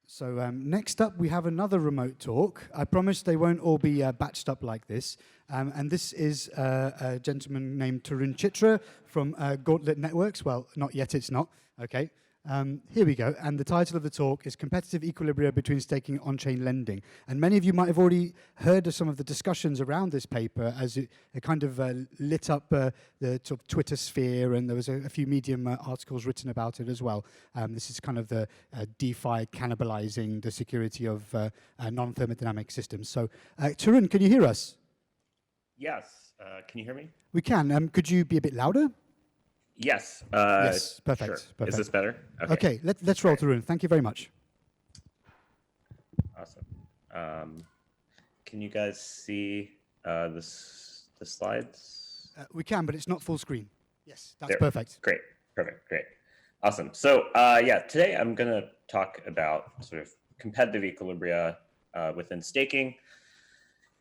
So next up, we have another remote talk. I promise they won't all be batched up like this. And this is a gentleman named Tarun Chitra from Gauntlet Networks. Well, not yet, it's not. Okay. Here we go. And the title of the talk is Competitive Equilibria Between Staking and On-Chain Lending. And many of you might have already heard of some of the discussions around this paper as it kind of lit up the sort of Twitter sphere, and there was a few Medium articles written about it as well. This is kind of the DeFi cannibalizing the security of non-thermodynamic systems. So Tarun, can you hear us? Yes. Can you hear me? We can. Could you be a bit louder? Yes. Yes, perfect. Sure. Perfect. Is this better? Okay, let's roll through. Thank you very much. Awesome. Can you guys see the slides? We can, but it's not full screen. Yes, that's There. perfect. Great. Perfect. Great. Awesome. So yeah, today I'm going to talk about sort of competitive equilibria within staking.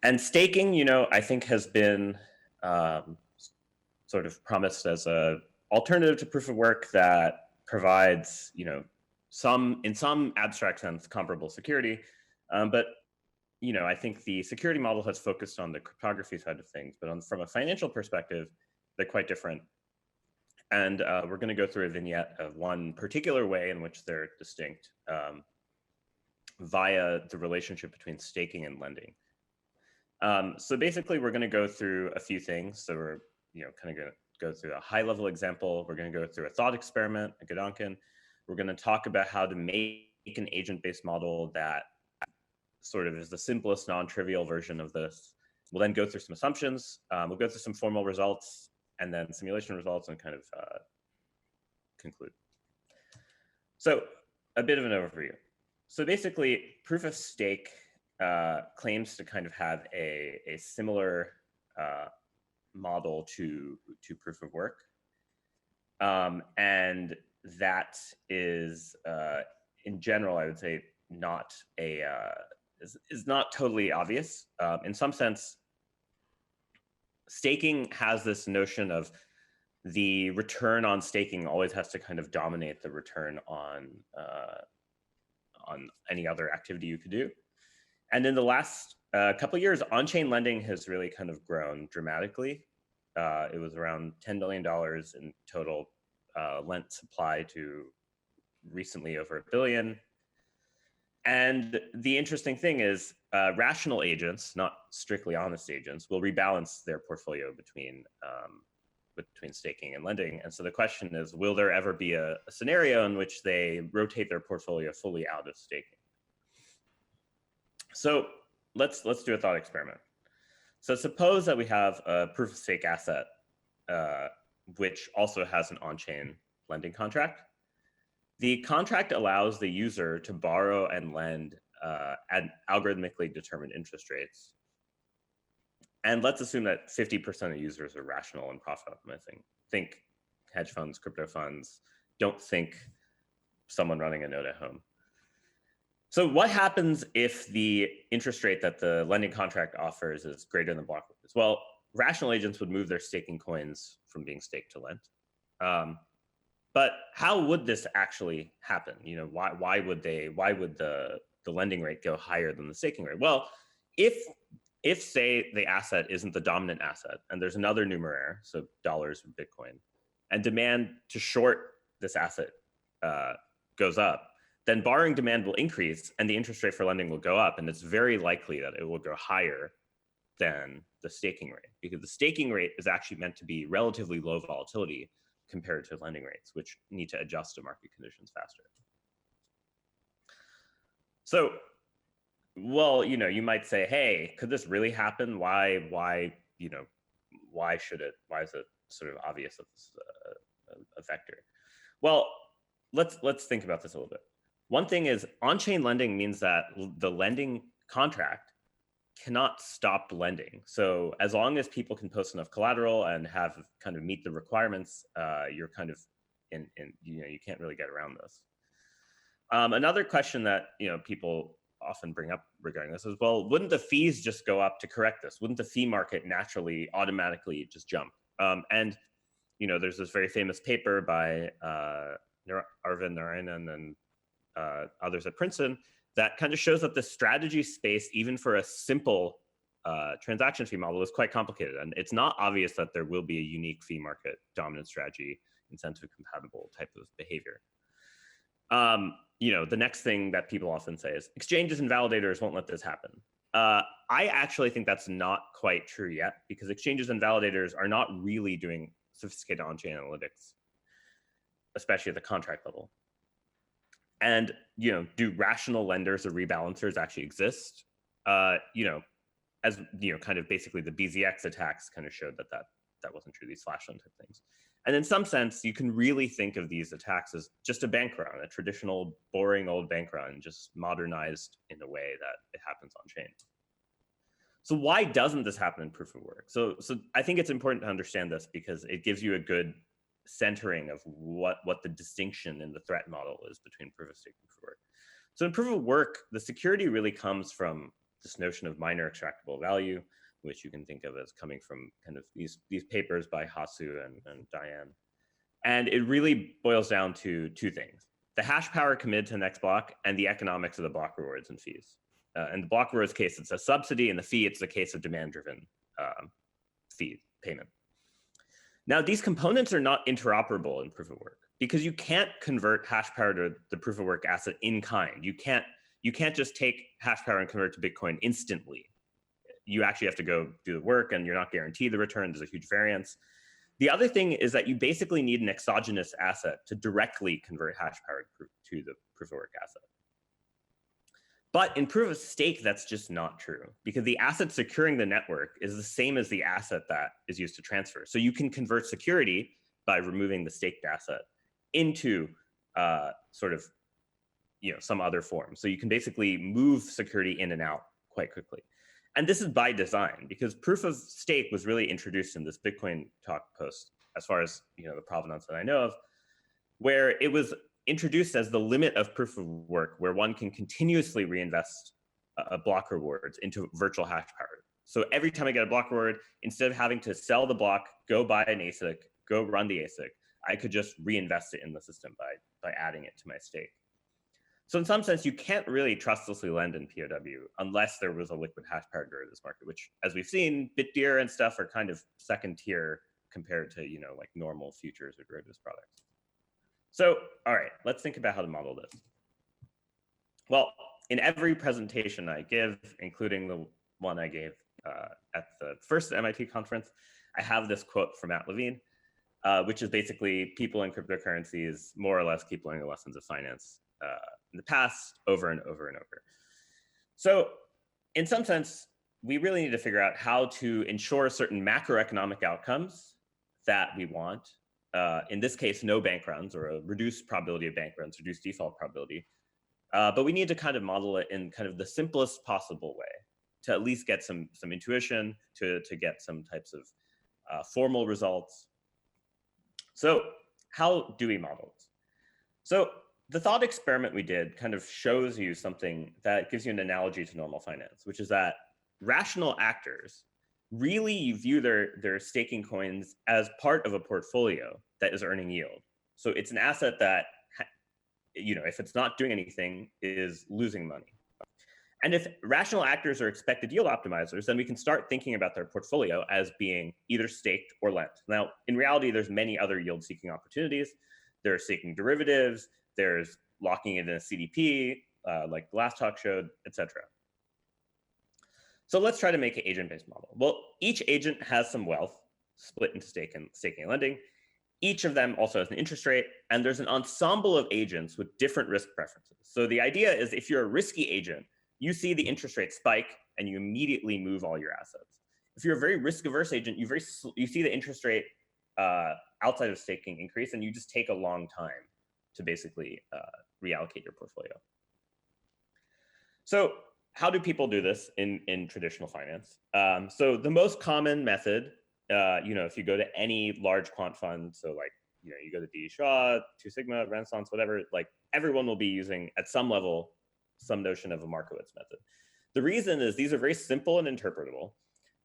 And staking, you know, I think has been sort of promised as a alternative to proof of work that provides, you know, in some abstract sense, comparable security. But, you know, I think the security model has focused on the cryptography side of things, but from a financial perspective, they're quite different. And we're going to go through a vignette of one particular way in which they're distinct via the relationship between staking and lending. So basically, we're going to go through a few things. So we're, you know, kind of going to go through a high-level example. We're going to go through a thought experiment, a Gedanken. We're going to talk about how to make an agent-based model that sort of is the simplest, non-trivial version of this. We'll then go through some assumptions. We'll go through some formal results and then simulation results and kind of conclude. So a bit of an overview. So basically, proof of stake claims to kind of have a similar model to proof of work. And that is, in general, I would say, not is not totally obvious. In some sense, staking has this notion of the return on staking always has to kind of dominate the return on any other activity you could do. And in the last couple of years, on-chain lending has really kind of grown dramatically. It was around $10 billion in total lent supply to recently over $1 billion. And the interesting thing is rational agents, not strictly honest agents, will rebalance their portfolio between staking and lending. And so the question is, will there ever be a scenario in which they rotate their portfolio fully out of staking? So let's do a thought experiment. So suppose that we have a proof of stake asset, which also has an on-chain lending contract. The contract allows the user to borrow and lend at algorithmically determined interest rates. And let's assume that 50% of users are rational and profit optimizing. Think hedge funds, crypto funds. Don't think someone running a node at home. So what happens if the interest rate that the lending contract offers is greater than block rate? Well, rational agents would move their staking coins from being staked to lent. But how would this actually happen? You know, why would the lending rate go higher than the staking rate? Well, if say the asset isn't the dominant asset and there's another numeraire, so dollars or Bitcoin, and demand to short this asset goes up, then borrowing demand will increase and the interest rate for lending will go up. And it's very likely that it will go higher than the staking rate, because the staking rate is actually meant to be relatively low volatility compared to lending rates, which need to adjust to market conditions faster. So, well, you know, you might say, hey, could this really happen? Why, you know, why should it? Why is it sort of obvious that this is a vector? Well, let's think about this a little bit. One thing is on-chain lending means that the lending contract cannot stop lending. So as long as people can post enough collateral and have kind of meet the requirements, you're kind of in you know, you can't really get around this. Another question that, you know, people often bring up regarding this is, well, wouldn't the fees just go up to correct this? Wouldn't the fee market naturally automatically just jump? And, you know, there's this very famous paper by Arvind Narayanan and others at Princeton that kind of shows that the strategy space, even for a simple transaction fee model, is quite complicated. And it's not obvious that there will be a unique fee market dominant strategy incentive compatible type of behavior. The next thing that people often say is exchanges and validators won't let this happen. I actually think that's not quite true yet, because exchanges and validators are not really doing sophisticated on-chain analytics, especially at the contract level. And, do rational lenders or rebalancers actually exist? As, kind of basically the BZX attacks kind of showed that wasn't true, these flash loan type things. And in some sense, you can really think of these attacks as just a bank run, a traditional, boring old bank run, just modernized in a way that it happens on chain. So why doesn't this happen in proof of work? So I think it's important to understand this, because it gives you a good centering of what the distinction in the threat model is between proof of stake and proof of work. So in proof of work, the security really comes from this notion of minor extractable value, which you can think of as coming from kind of these papers by Hasu and Diane. And it really boils down to two things: the hash power committed to the next block and the economics of the block rewards and fees. In the block rewards case, it's a subsidy. In the fee, it's a case of demand-driven fee payment. Now, these components are not interoperable in proof of work, because you can't convert hash power to the proof of work asset in kind. You can't just take hash power and convert it to Bitcoin instantly. You actually have to go do the work, and you're not guaranteed the return. There's a huge variance. The other thing is that you basically need an exogenous asset to directly convert hash power to the proof of work asset. But in proof of stake, that's just not true, because the asset securing the network is the same as the asset that is used to transfer. So you can convert security by removing the staked asset into some other form. So you can basically move security in and out quite quickly. And this is by design, because proof of stake was really introduced in this Bitcoin talk post, as far as the provenance that I know of, where it was introduced as the limit of proof of work, where one can continuously reinvest block rewards into virtual hash power. So every time I get a block reward, instead of having to sell the block, go buy an ASIC, go run the ASIC, I could just reinvest it in the system by adding it to my stake. So in some sense, you can't really trustlessly lend in POW unless there was a liquid hash power derivative market, which, as we've seen, BitDeer and stuff are kind of second tier compared to like normal futures or derivatives products. So, all right, let's think about how to model this. Well, in every presentation I give, including the one I gave at the first MIT conference, I have this quote from Matt Levine, which is basically people in cryptocurrencies more or less keep learning the lessons of finance in the past over and over and over. So in some sense, we really need to figure out how to ensure certain macroeconomic outcomes that we want. In this case, no bank runs, or a reduced probability of bank runs, reduced default probability. But we need to kind of model it in kind of the simplest possible way to at least get some intuition, to get some types of formal results. So how do we model this? So the thought experiment we did kind of shows you something that gives you an analogy to normal finance, which is that rational actors really view their staking coins as part of a portfolio that is earning yield. So it's an asset that, if it's not doing anything, is losing money. And if rational actors are expected yield optimizers, then we can start thinking about their portfolio as being either staked or lent. Now, in reality, there's many other yield-seeking opportunities. There's staking derivatives, there's locking it in a CDP, like the last talk showed, etc. So let's try to make an agent-based model. Well, each agent has some wealth split into staking and lending. Each of them also has an interest rate, and there's an ensemble of agents with different risk preferences. So the idea is, if you're a risky agent, you see the interest rate spike and you immediately move all your assets. If you're a very risk-averse agent, you see the interest rate outside of staking increase, and you just take a long time to basically reallocate your portfolio. So how do people do this in traditional finance? So the most common method, if you go to any large quant fund, so like, you go to D. Shaw, Two Sigma, Renaissance, whatever, like everyone will be using at some level some notion of a Markowitz method. The reason is these are very simple and interpretable.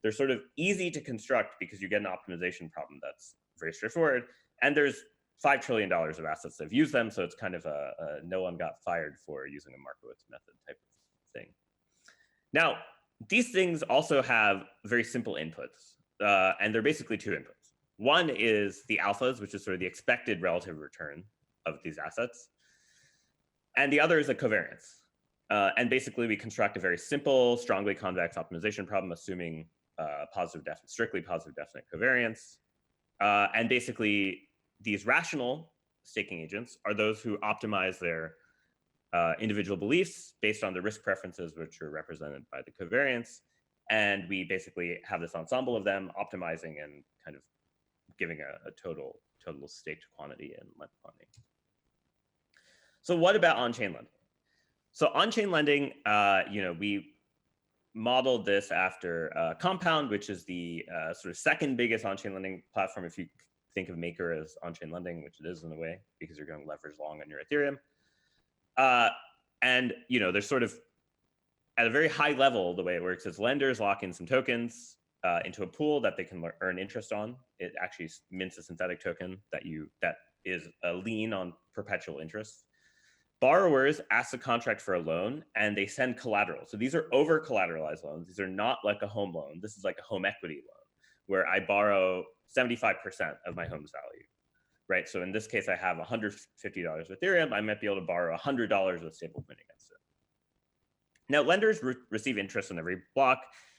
They're sort of easy to construct because you get an optimization problem that's very straightforward. And there's $5 trillion of assets that have used them. So it's kind of a no one got fired for using a Markowitz method type of thing. Now, these things also have very simple inputs, and they're basically two inputs. One is the alphas, which is sort of the expected relative return of these assets. And the other is a covariance. And basically, we construct a very simple, strongly convex optimization problem, assuming strictly positive definite covariance. And basically, these rational staking agents are those who optimize their individual beliefs based on the risk preferences, which are represented by the covariance. And we basically have this ensemble of them optimizing and kind of giving a total staked quantity and lent quantity. So what about on-chain lending? So on-chain lending, we modeled this after Compound, which is the sort of second biggest on-chain lending platform. If you think of Maker as on-chain lending, which it is in a way, because you're going to leverage long on your Ethereum. And there's sort of, at a very high level, the way it works is lenders lock in some tokens into a pool that they can earn interest on. It actually mints a synthetic token that is a lien on perpetual interest. Borrowers ask the contract for a loan and they send collateral. So these are over collateralized loans. These are not like a home loan. This is like a home equity loan where I borrow 75% of my home's value, right? So in this case, I have $150 Ethereum. I might be able to borrow $100 with stablecoin against it. Now, lenders receive interest on every block,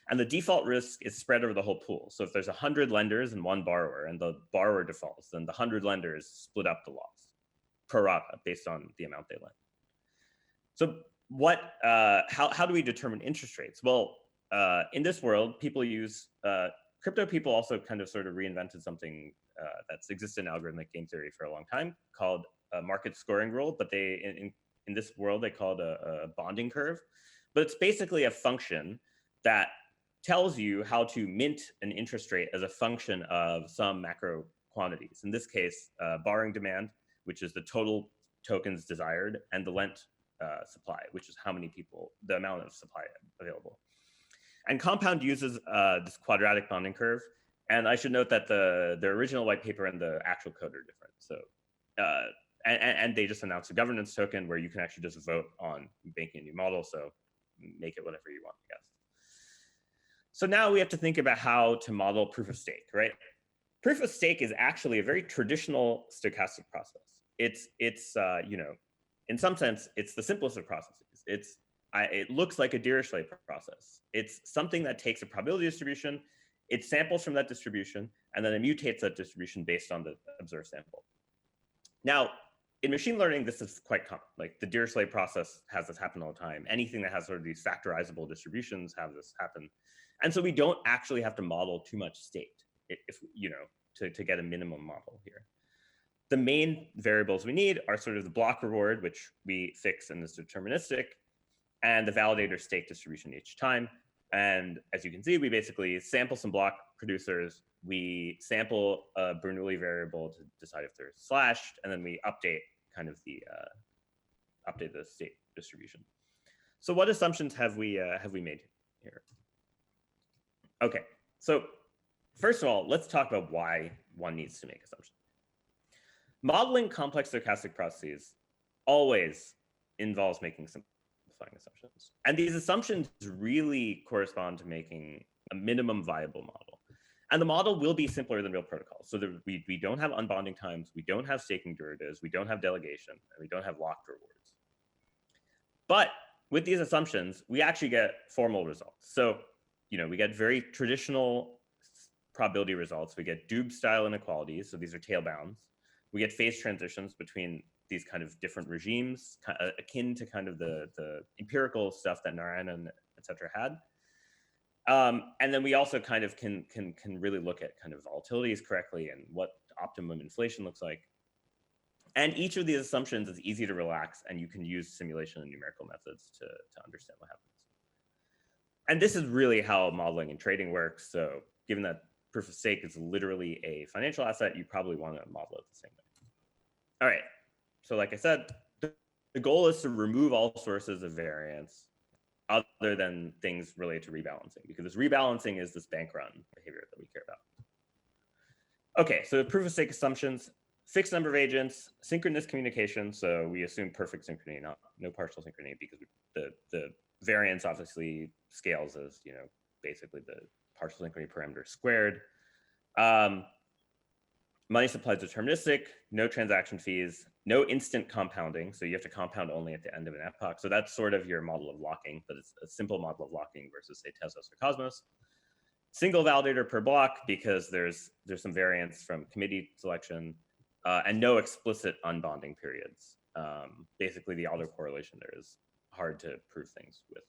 and the default risk is spread over the whole pool. So if there's 100 lenders and one borrower, and the borrower defaults, then the 100 lenders split up the loss pro rata based on the amount they lend. So how do we determine interest rates? Well, in this world, people use, crypto people also kind of sort of reinvented something that's existed in algorithmic game theory for a long time called a market scoring rule, but in this world, they call it a bonding curve. But it's basically a function that tells you how to mint an interest rate as a function of some macro quantities. In this case, borrowing demand, which is the total tokens desired, and the lent supply, which is the amount of supply available. And Compound uses this quadratic bonding curve. And I should note that the original white paper and the actual code are different. So, and they just announced a governance token where you can actually just vote on making a new model. So make it whatever you want, I guess. So now we have to think about how to model proof of stake, right? Proof of stake is actually a very traditional stochastic process. It's in some sense, it's the simplest of processes. It looks like a Dirichlet process. It's something that takes a probability distribution, it samples from that distribution, and then it mutates that distribution based on the observed sample. Now, in machine learning, this is quite common. Like the Dirichlet process has this happen all the time. Anything that has sort of these factorizable distributions have this happen. And so we don't actually have to model too much state to get a minimum model here. The main variables we need are sort of the block reward, which we fix and is deterministic, and the validator stake distribution each time. And as you can see, we basically sample some block producers, we sample a Bernoulli variable to decide if they're slashed, and then we update kind of update the state distribution. So what assumptions have we made here? Okay, so first of all, let's talk about why one needs to make assumptions. Modeling complex stochastic processes always involves making simplifying assumptions. And these assumptions really correspond to making a minimum viable model. And the model will be simpler than real protocols. So we don't have unbonding times, we don't have staking derivatives, we don't have delegation, and we don't have locked rewards. But with these assumptions, we actually get formal results. So, we get very traditional probability results. We get Doob-style inequalities, so these are tail bounds. We get phase transitions between these kind of different regimes, akin to kind of the empirical stuff that Narayanan, et cetera, had. And then we also kind of can really look at kind of volatilities correctly and what optimum inflation looks like. And each of these assumptions is easy to relax, and you can use simulation and numerical methods to understand what happens. And this is really how modeling and trading works. So given that proof of stake is literally a financial asset, you probably want to model it the same way. All right, so like I said, the goal is to remove all sources of variance other than things related to rebalancing, because this rebalancing is this bank run behavior that we care about. Okay, so proof of stake assumptions. fixed number of agents, synchronous communication. So we assume perfect synchrony, no partial synchrony, because the variance obviously scales as, basically the partial synchrony parameter squared. Money supply is deterministic, no transaction fees, no instant compounding. So you have to compound only at the end of an epoch. So that's sort of your model of locking, but it's a simple model of locking versus, say, Tezos or Cosmos. Single validator per block, because there's some variance from committee selection, and no explicit unbonding periods. Basically, the autocorrelation there is hard to prove things with.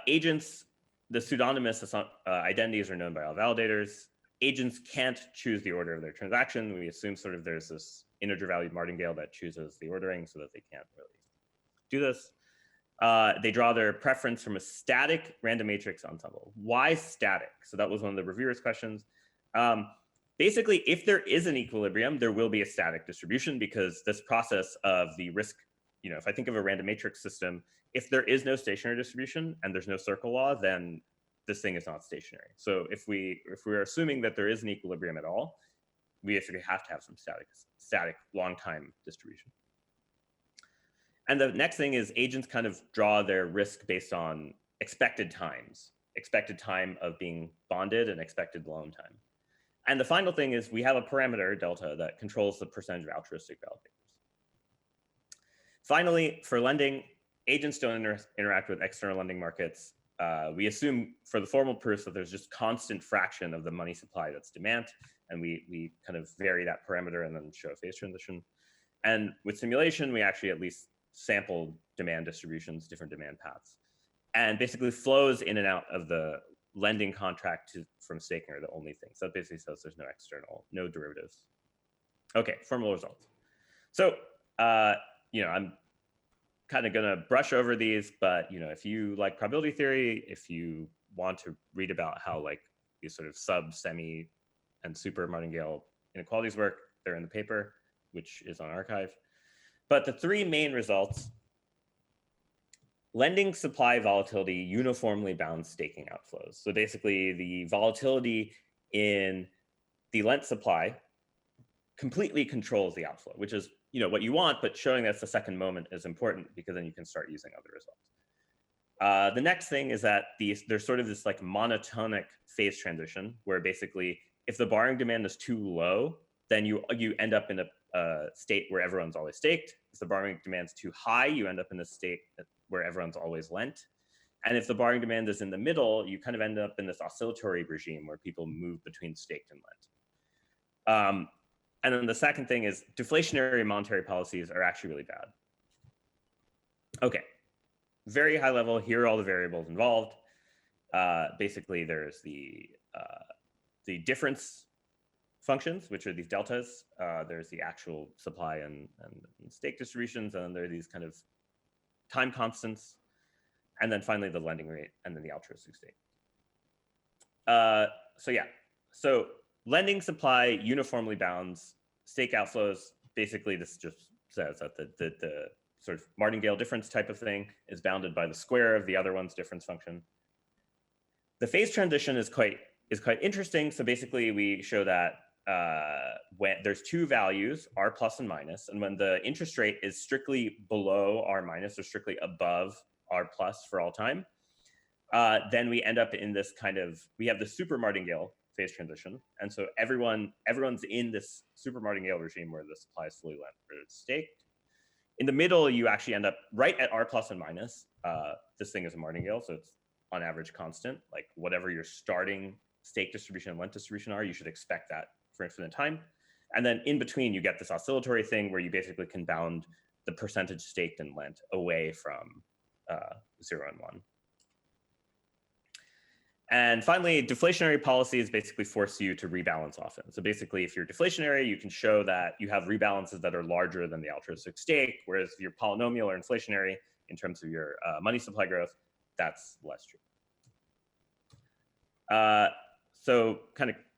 Agents, the pseudonymous identities are known by all validators. Agents can't choose the order of their transaction. We assume sort of there's this integer valued martingale that chooses the ordering so that they can't really do this. They draw their preference from a static random matrix ensemble. Why static? So that was one of the reviewers' questions. Basically, if there is an equilibrium, there will be a static distribution, because this process of the risk, if I think of a random matrix system, if there is no stationary distribution and there's no circle law, then this thing is not stationary. So if we're assuming that there is an equilibrium at all, we basically have to have some static long time distribution. And the next thing is agents kind of draw their risk based on expected times, expected time of being bonded and expected loan time. And the final thing is we have a parameter, delta, that controls the percentage of altruistic validators. Finally, for lending, agents don't interact with external lending markets. We assume for the formal proofs that there's just constant fraction of the money supply that's demand, and we kind of vary that parameter and then show a phase transition. And with simulation, we actually at least sample demand distributions, different demand paths, and basically flows in and out of the lending contract from staking are the only thing. So that basically says there's no external, no derivatives. Okay, formal results. So, I'm kind of gonna brush over these, but if you like probability theory, if you want to read about how like these sort of sub, semi, and super martingale inequalities work, they're in the paper, which is on archive. But the three main results: lending supply volatility uniformly bounds staking outflows. So basically the volatility in the lent supply completely controls the outflow, which is what you want, but showing that's the second moment is important, because then you can start using other results. The next thing is that there's sort of this like monotonic phase transition, where basically if the borrowing demand is too low, then you end up in a state where everyone's always staked. If the borrowing demand is too high, you end up in a state where everyone's always lent. And if the borrowing demand is in the middle, you kind of end up in this oscillatory regime where people move between staked and lent. And then the second thing is deflationary monetary policies are actually really bad. Okay, very high level, here are all the variables involved. Basically, there's the difference functions, which are these deltas. There's the actual supply and stake distributions, and then there are these kind of time constants, and then finally the lending rate, and then the altruistic stake. So lending supply uniformly bounds stake outflows. Basically, this just says that the sort of martingale difference type of thing is bounded by the square of the other one's difference function. The phase transition is quite interesting. So basically, we show that when there's two values, R plus and minus, and when the interest rate is strictly below R minus or strictly above R plus for all time, then we end up in this we have the super martingale phase transition. And so everyone's in this super martingale regime where the supply is fully lent or staked. In the middle, you actually end up right at R plus and minus. This thing is a martingale, so it's on average constant. Like whatever your starting stake distribution and lent distribution are, you should expect that for infinite time. And then in between, you get this oscillatory thing where you basically can bound the percentage staked and lent away from 0 and 1. And finally, deflationary policies basically force you to rebalance often. So basically, if you're deflationary, you can show that you have rebalances that are larger than the altruistic stake, whereas if you're polynomial or inflationary in terms of your money supply growth, that's less true. So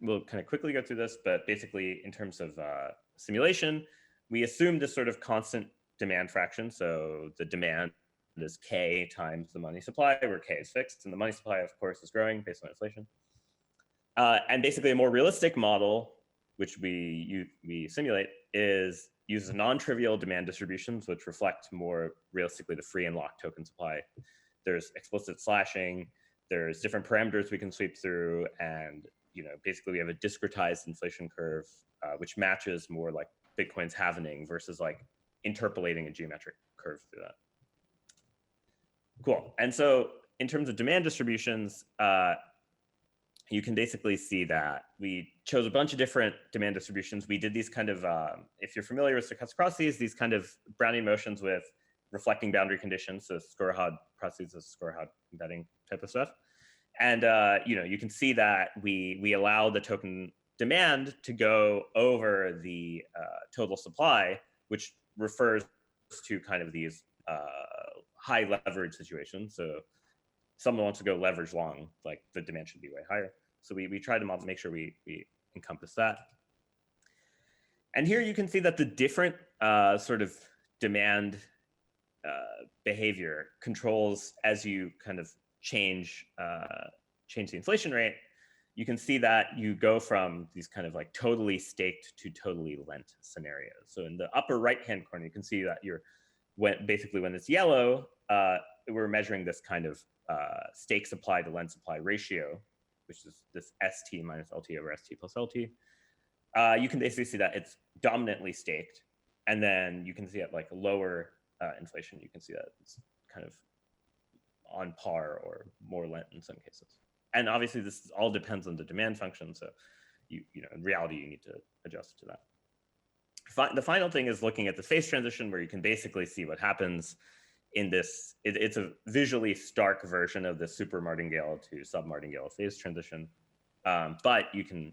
we'll quickly go through this, but basically in terms of simulation, we assume this sort of constant demand fraction. So the demand is K times the money supply, where K is fixed, and the money supply, of course, is growing based on inflation. And basically a more realistic model which we simulate, uses non-trivial demand distributions, which reflect more realistically the free and locked token supply. There's explicit slashing. There's different parameters we can sweep through, and basically we have a discretized inflation curve, which matches more like Bitcoin's halvening versus like interpolating a geometric curve through that. Cool. And so in terms of demand distributions, you can basically see that we chose a bunch of different demand distributions. We did these kind of, if you're familiar with stochastic processes, these kind of Brownian motions with reflecting boundary conditions, so Skorohod processes, Skorohod embedding type of stuff. And you can see that we allow the token demand to go over the total supply, which refers to kind of these high leverage situations. So someone wants to go leverage long, like the demand should be way higher. So we try to make sure we encompass that. And here you can see that the different sort of demand behavior controls as you kind of change the inflation rate. You can see that you go from these kind of like totally staked to totally lent scenarios. So in the upper right-hand corner, you can see that basically when it's yellow, we're measuring this kind of stake supply to lend supply ratio, which is this ST minus LT over ST plus LT. You can basically see that it's dominantly staked. And then you can see at like lower inflation, you can see that it's kind of on par or more lent in some cases. And obviously this all depends on the demand function. So in reality, you need to adjust to that. The final thing is looking at the phase transition, where you can basically see what happens in this. It's a visually stark version of the super martingale to sub martingale phase transition. But you can,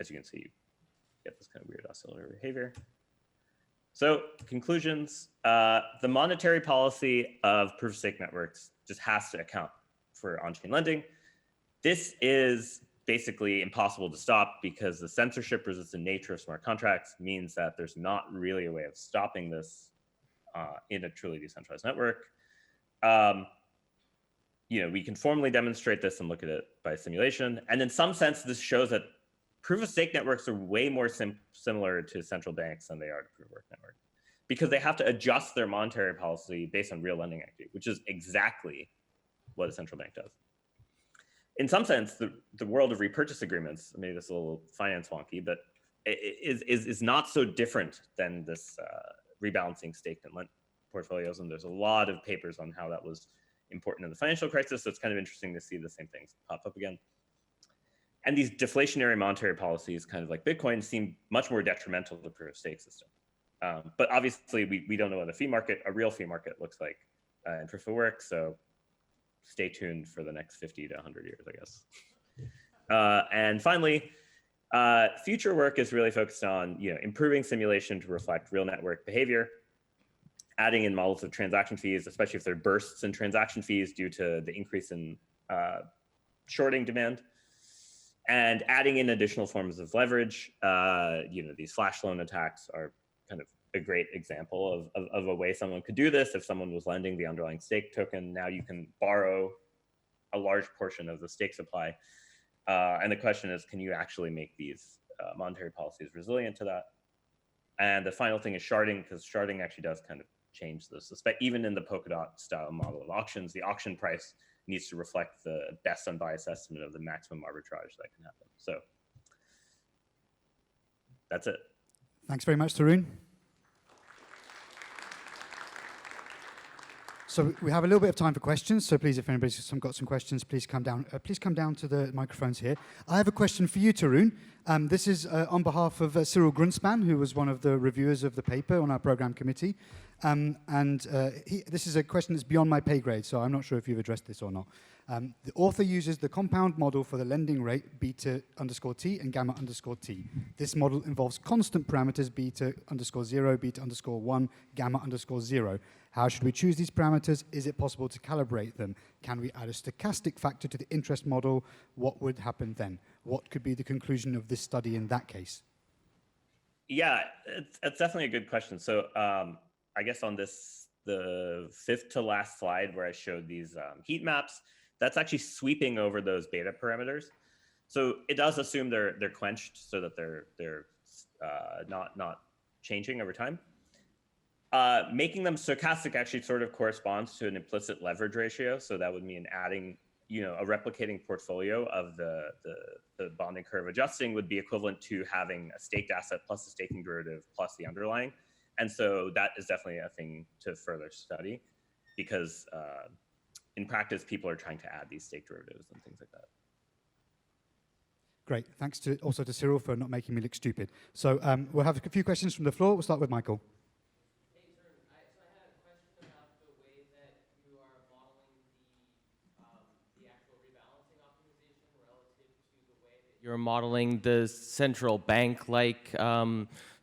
as you can see, you get this kind of weird oscillatory behavior. So conclusions, the monetary policy of proof of stake networks just has to account for on-chain lending. This is basically impossible to stop because the censorship resistant nature of smart contracts means that there's not really a way of stopping this in a truly decentralized network. We can formally demonstrate this and look at it by simulation. And in some sense, this shows that proof of stake networks are way more similar to central banks than they are to proof of work network, because they have to adjust their monetary policy based on real lending activity, which is exactly what a central bank does. In some sense, the world of repurchase agreements, maybe this is a little finance wonky, but is not so different than this rebalancing staked and lent portfolios. And there's a lot of papers on how that was important in the financial crisis. So it's kind of interesting to see the same things pop up again. And these deflationary monetary policies, kind of like Bitcoin, seem much more detrimental to the proof of stake system. But obviously, we don't know what a real fee market looks like in proof of work. So stay tuned for the next 50 to 100 years, I guess. And finally, future work is really focused on improving simulation to reflect real network behavior, adding in models of transaction fees, especially if there are bursts in transaction fees due to the increase in shorting demand, and adding in additional forms of leverage. These flash loan attacks are kind of a great example of a way someone could do this. If someone was lending the underlying stake token, now you can borrow a large portion of the stake supply. And the question is, can you actually make these monetary policies resilient to that? And the final thing is sharding, because sharding actually does kind of change this. Even in the Polkadot style model of auctions, the auction price needs to reflect the best unbiased estimate of the maximum arbitrage that can happen. So that's it. Thanks very much, Tarun. So we have a little bit of time for questions. So please, if anybody's got some questions, please come down. Please come down to the microphones here. I have a question for you, Tarun. This is on behalf of Cyril Grunspan, who was one of the reviewers of the paper on our program committee. This is a question that's beyond my pay grade, so I'm not sure if you've addressed this or not. The author uses the compound model for the lending rate beta underscore t and gamma underscore t. This model involves constant parameters beta underscore 0, beta underscore 1, gamma underscore 0. How should we choose these parameters? Is it possible to calibrate them? Can we add a stochastic factor to the interest model? What would happen then? What could be the conclusion of this study in that case? Yeah, it's definitely a good question. So I guess on the fifth to last slide where I showed these heat maps, that's actually sweeping over those beta parameters. So it does assume they're quenched so that they're not changing over time. Making them stochastic actually sort of corresponds to an implicit leverage ratio. So that would mean adding, a replicating portfolio of the bonding curve adjusting would be equivalent to having a staked asset plus a staking derivative plus the underlying. And so that is definitely a thing to further study, because in practice, people are trying to add these stake derivatives and things like that. Great. Thanks also to Cyril for not making me look stupid. So we'll have a few questions from the floor. We'll start with Michael. Hey, Tarun. So I had a question about the way that you are modeling the actual rebalancing optimization relative to the way that you're modeling the central bank-like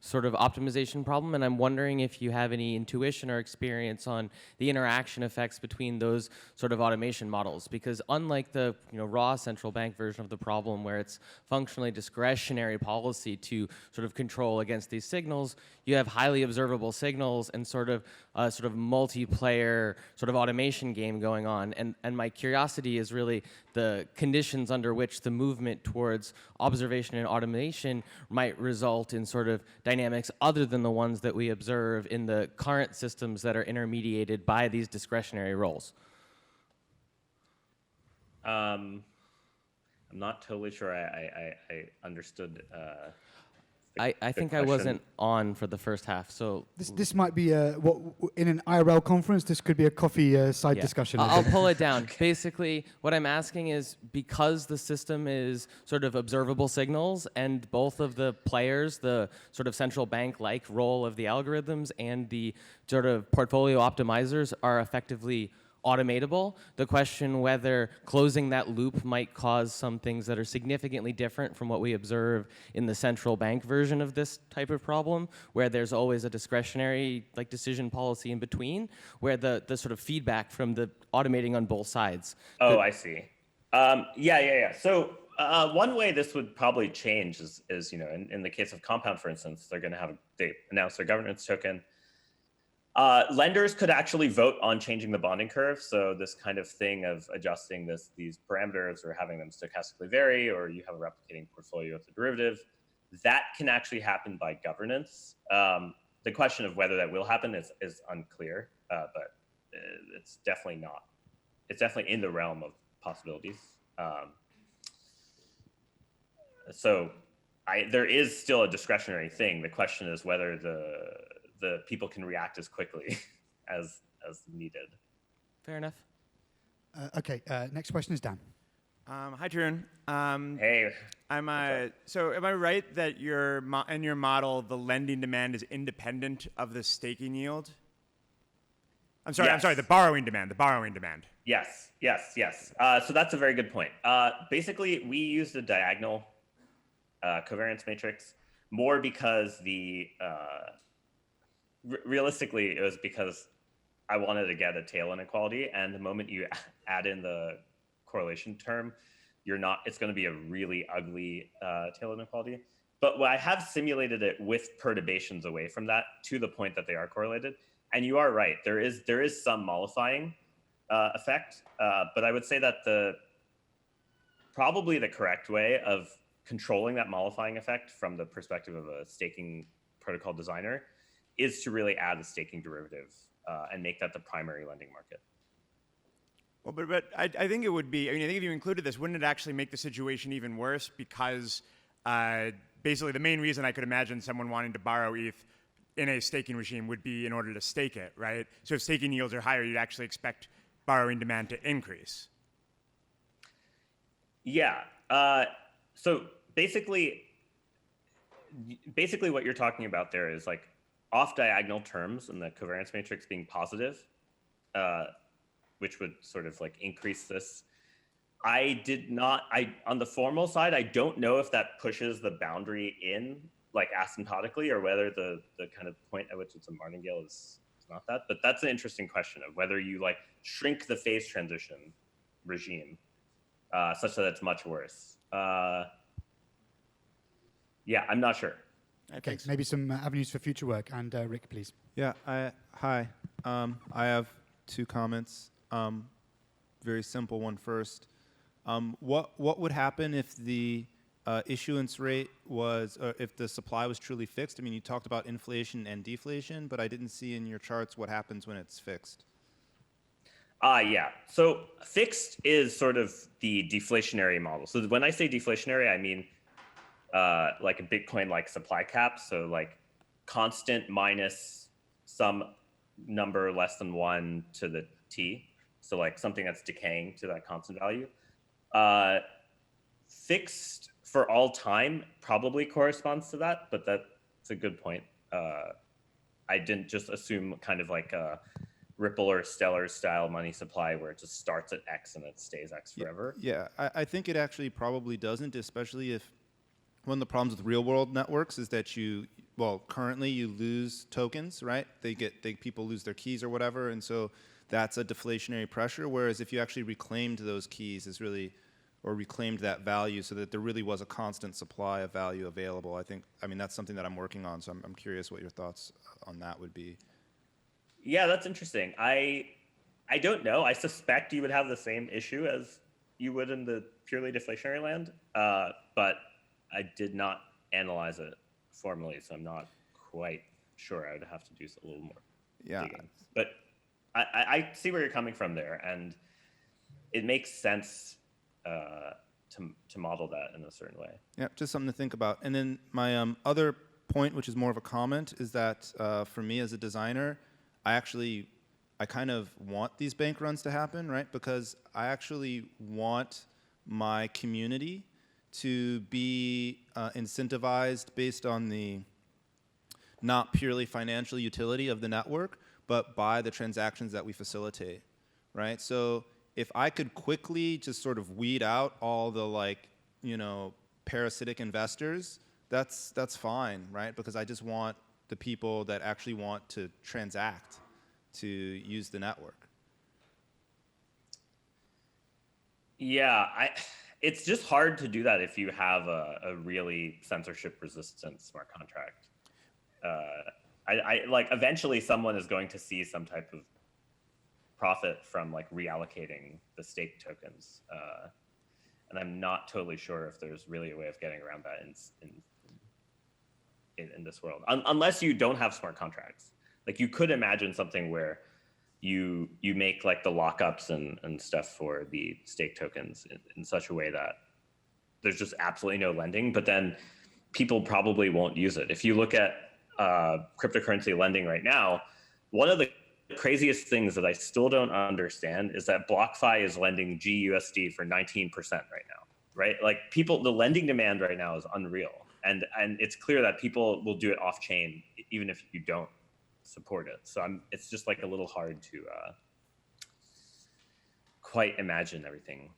sort of optimization problem. And I'm wondering if you have any intuition or experience on the interaction effects between those sort of automation models. Because unlike the raw central bank version of the problem, where it's functionally discretionary policy to sort of control against these signals, you have highly observable signals and sort of multiplayer sort of automation game going on. And my curiosity is really the conditions under which the movement towards observation and automation might result in sort of dynamics other than the ones that we observe in the current systems that are intermediated by these discretionary roles. I'm not totally sure I understood. I think I wasn't on for the first half, so This might be what in an IRL conference. This could be a coffee side discussion. I'll pull it down. Basically, what I'm asking is, because the system is sort of observable signals, and both of the players, the sort of central bank-like role of the algorithms and the sort of portfolio optimizers, are effectively automatable, the question whether closing that loop might cause some things that are significantly different from what we observe in the central bank version of this type of problem, where there's always a discretionary decision policy in between, where the sort of feedback from the automating on both sides. Oh, I see. Yeah. So one way this would probably change is in the case of Compound, for instance, they announced their governance token. Lenders could actually vote on changing the bonding curve. So this kind of thing of adjusting these parameters or having them stochastically vary, or you have a replicating portfolio with a derivative, that can actually happen by governance. The question of whether that will happen is unclear, but it's definitely not. It's definitely in the realm of possibilities. So there is still a discretionary thing. The question is whether the people can react as quickly as needed. Fair enough. Okay, next question is Dan. Hi, Tarun. Hey. So am I right that in your model, the lending demand is independent of the staking yield? I'm sorry, the borrowing demand. Yes. So that's a very good point. Basically, we used a diagonal covariance matrix more because realistically, it was because I wanted to get a tail inequality, and the moment you add in the correlation term, it's going to be a really ugly tail inequality. But I have simulated it with perturbations away from that to the point that they are correlated. And you are right, there is some mollifying effect, but I would say that probably the correct way of controlling that mollifying effect from the perspective of a staking protocol designer is to really add a staking derivative and make that the primary lending market. Well, but I think it would be, I think if you included this, wouldn't it actually make the situation even worse? Because basically the main reason I could imagine someone wanting to borrow ETH in a staking regime would be in order to stake it, right? So if staking yields are higher, you'd actually expect borrowing demand to increase. Yeah. So basically what you're talking about there is off-diagonal terms in the covariance matrix being positive, which would sort of increase this. On the formal side, I don't know if that pushes the boundary in asymptotically, or whether the kind of point at which it's a martingale is not that. But that's an interesting question of whether you shrink the phase transition regime such that it's much worse. Yeah, I'm not sure. Okay, maybe some avenues for future work. And Rick, please. Yeah, hi. I have two comments. Very simple one first. What would happen if the issuance rate was, if the supply was truly fixed? I mean, you talked about inflation and deflation, but I didn't see in your charts what happens when it's fixed. Yeah. So fixed is sort of the deflationary model. So when I say deflationary, I mean like a Bitcoin like supply cap. So like constant minus some number less than 1 to the t. So like something that's decaying to that constant value. Fixed for all time probably corresponds to that, but that's a good point. I didn't just assume kind of like a Ripple or Stellar style money supply where it just starts at X and it stays X forever. Yeah, I think it actually probably doesn't, especially if one of the problems with real world networks is that currently you lose tokens, right? People lose their keys or whatever, and so that's a deflationary pressure. Whereas if you actually reclaimed those keys or reclaimed that value so that there really was a constant supply of value available, I mean that's something that I'm working on. So I'm curious what your thoughts on that would be. Yeah, that's interesting. I don't know. I suspect you would have the same issue as you would in the purely deflationary land, but I did not analyze it formally, so I'm not quite sure. I would have to do a little more digging. But I see where you're coming from there, and it makes sense to model that in a certain way. Yeah, just something to think about. And then my other point, which is more of a comment, is that for me as a designer, I kind of want these bank runs to happen, right? Because I actually want my community to be incentivized based on the not purely financial utility of the network, but by the transactions that we facilitate, right? So if I could quickly just sort of weed out all the parasitic investors, that's fine, right? Because I just want the people that actually want to transact to use the network. Yeah, it's just hard to do that if you have a really censorship resistant smart contract. I like eventually someone is going to see some type of profit from like reallocating the stake tokens. And I'm not totally sure if there's really a way of getting around that in this world, unless you don't have smart contracts. Like you could imagine something where you make like the lockups and stuff for the stake tokens in such a way that there's just absolutely no lending, but then people probably won't use it. If you look at cryptocurrency lending right now, one of the craziest things that I still don't understand is that BlockFi is lending GUSD for 19% right now, right? Like the lending demand right now is unreal. And it's clear that people will do it off chain, even if you don't support it. So it's just like a little hard to quite imagine everything.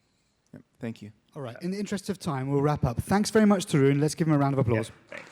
Yep, thank you. All right. In the interest of time, we'll wrap up. Thanks very much, Tarun. Let's give him a round of applause. Yeah, thanks.